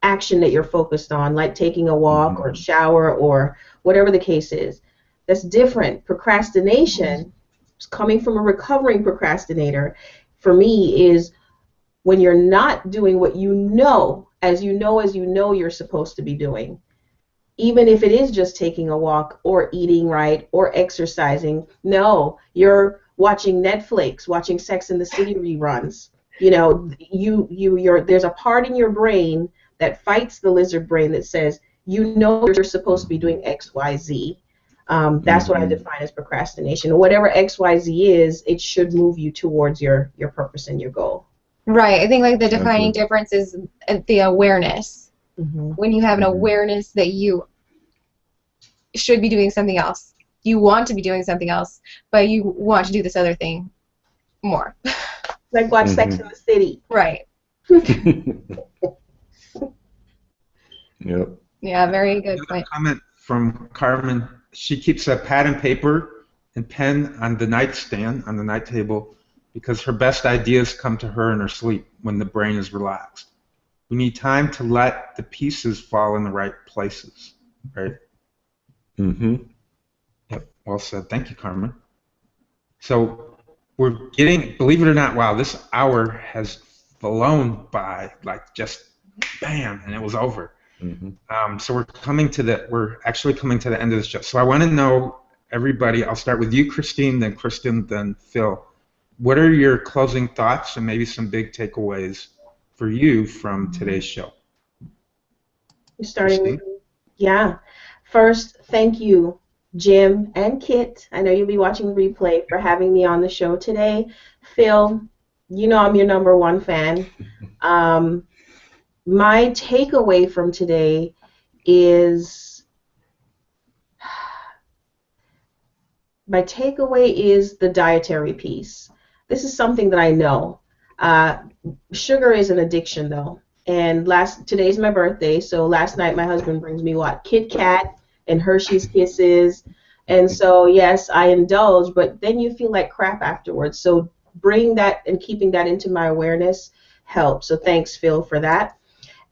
action that you're focused on, like taking a walk or shower or whatever the case is. That's different. Procrastination, coming from a recovering procrastinator, for me is when you're not doing what you know you're supposed to be doing. Even if it is just taking a walk or eating right or exercising, no, you're watching Netflix, watching Sex and the City reruns. You know, there's a part in your brain that fights the lizard brain that says, you know, you're supposed to be doing X, Y, Z. That's what I define as procrastination. Whatever X, Y, Z is, it should move you towards your purpose and your goal. Right. I think like the defining difference is the awareness. When you have an awareness that you should be doing something else, you want to be doing something else, but you want to do this other thing more. Like watch Sex and the City. Right. Yep. Yeah, very good point. Comment from Carmen. She keeps a pad and paper and pen on the nightstand, on the night table, because her best ideas come to her in her sleep when the brain is relaxed. We need time to let the pieces fall in the right places, right? Yep, well said. Thank you, Carmen. So we're getting, believe it or not, wow, this hour has flown by, like just bam, and it was over. So we're actually coming to the end of the show. So I want to know, everybody, I'll start with you, Kristin, then Kristin, then Phil. What are your closing thoughts and maybe some big takeaways for you from today's show? You're starting with me? Yeah. First, thank you, Jim and Kit. I know you'll be watching the replay, for having me on the show today. Phil, you know I'm your #1 fan. My takeaway from today is the dietary piece. This is something that I know. Sugar is an addiction, though. And today's my birthday, so last night my husband brings me what? Kit Kat and Hershey's Kisses. And so, yes, I indulge, but then you feel like crap afterwards. So bring that and keeping that into my awareness helps. So thanks, Phil, for that.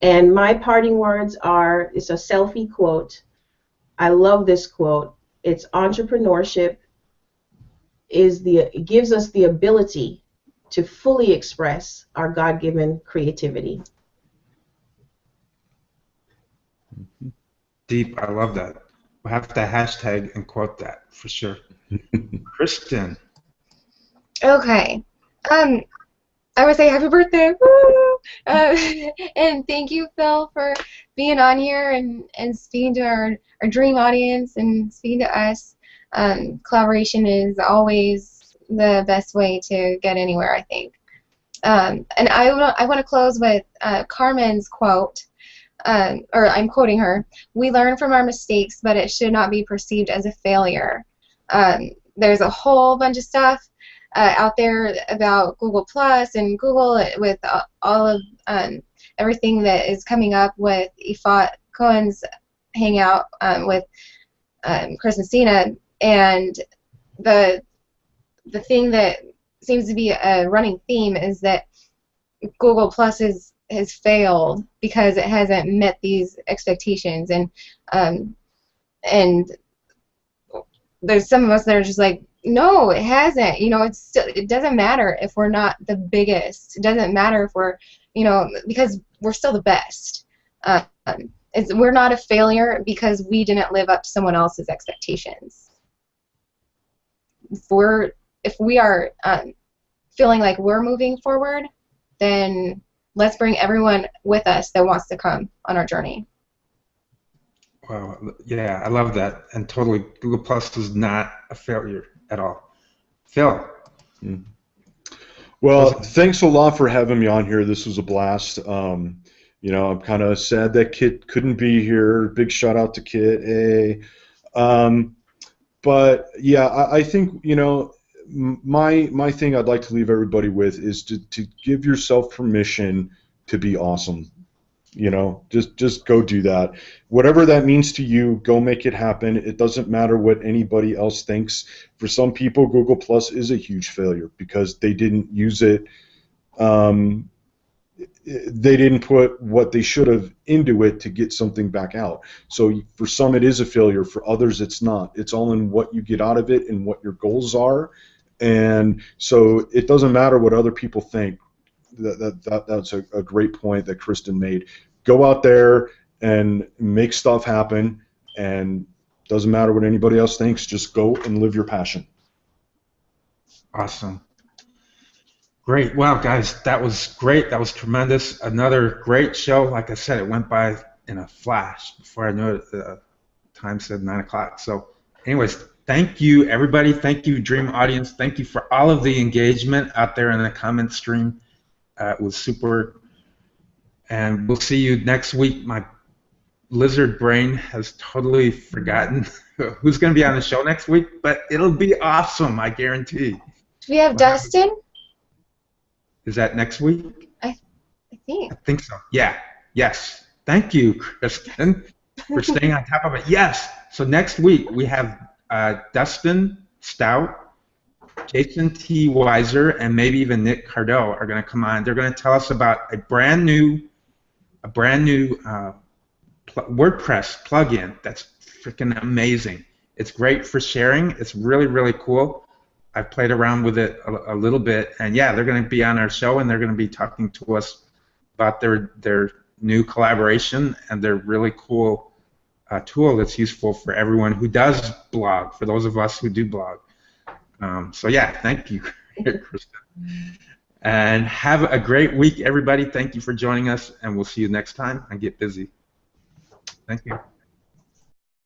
And my parting words are, it's a selfie quote. I love this quote. It's entrepreneurship it gives us the ability to fully express our God-given creativity. Deep, I love that. We'll have to hashtag and quote that for sure. Kristin. Okay. I would say happy birthday. Woo! And thank you, Phil, for being on here and speaking to our dream audience and speaking to us. Collaboration is always the best way to get anywhere, I think. And I want to close with Carmen's quote, or I'm quoting her. We learn from our mistakes, but it should not be perceived as a failure. There's a whole bunch of stuff out there about Google Plus and Google with all of everything that is coming up with Ifat Cohen's hangout with Kristin, and the thing that seems to be a running theme is that Google Plus has failed because it hasn't met these expectations, and there's some of us that are just like, no, it hasn't. You know, it doesn't matter if we're not the biggest. It doesn't matter if we're, because we're still the best. We're not a failure because we didn't live up to someone else's expectations. If we are feeling like we're moving forward, then let's bring everyone with us that wants to come on our journey. Wow, yeah, I love that. And totally, Google Plus is not a failure at all. Phil. Well, thanks a lot for having me on here. This was a blast. I'm kind of sad that Kit couldn't be here. Big shout out to Kit. Hey. But yeah, I think, my thing I'd like to leave everybody with is to give yourself permission to be awesome. Just go do that. Whatever that means to you, go make it happen. It doesn't matter what anybody else thinks. For some people, Google Plus is a huge failure because they didn't use it they didn't put what they should have into it to get something back out. So for some it is a failure, for others it's not. It's all in what you get out of it and what your goals are. And so it doesn't matter what other people think. That's a great point that Kristin made. Go out there and make stuff happen, and doesn't matter what anybody else thinks, just go and live your passion. Awesome. Great. Wow, guys, that was great. That was tremendous. Another great show. Like I said, it went by in a flash. Before I knew it, the time said 9 o'clock. So anyways, thank you, everybody. Thank you, Dream Audience. Thank you for all of the engagement out there in the comment stream. It was super. And we'll see you next week. My lizard brain has totally forgotten who's going to be on the show next week, but it'll be awesome, I guarantee. Do we have Dustin? Is that next week? I think. I think so. Yeah. Yes. Thank you, Kristin, for staying on top of it. Yes. So next week we have Dustin Stout, Jason T. Weiser, and maybe even Nick Cardell are going to come on. They're going to tell us about a brand new WordPress plugin that's freaking amazing. It's great for sharing. It's really, really cool. I've played around with it a little bit, and yeah, they're going to be on our show, and they're going to be talking to us about their new collaboration and their really cool tool that's useful for everyone who does blog, for those of us who do blog. So yeah, thank you, Kristin. And have a great week, everybody. Thank you for joining us, and we'll see you next time, and get busy. Thank you.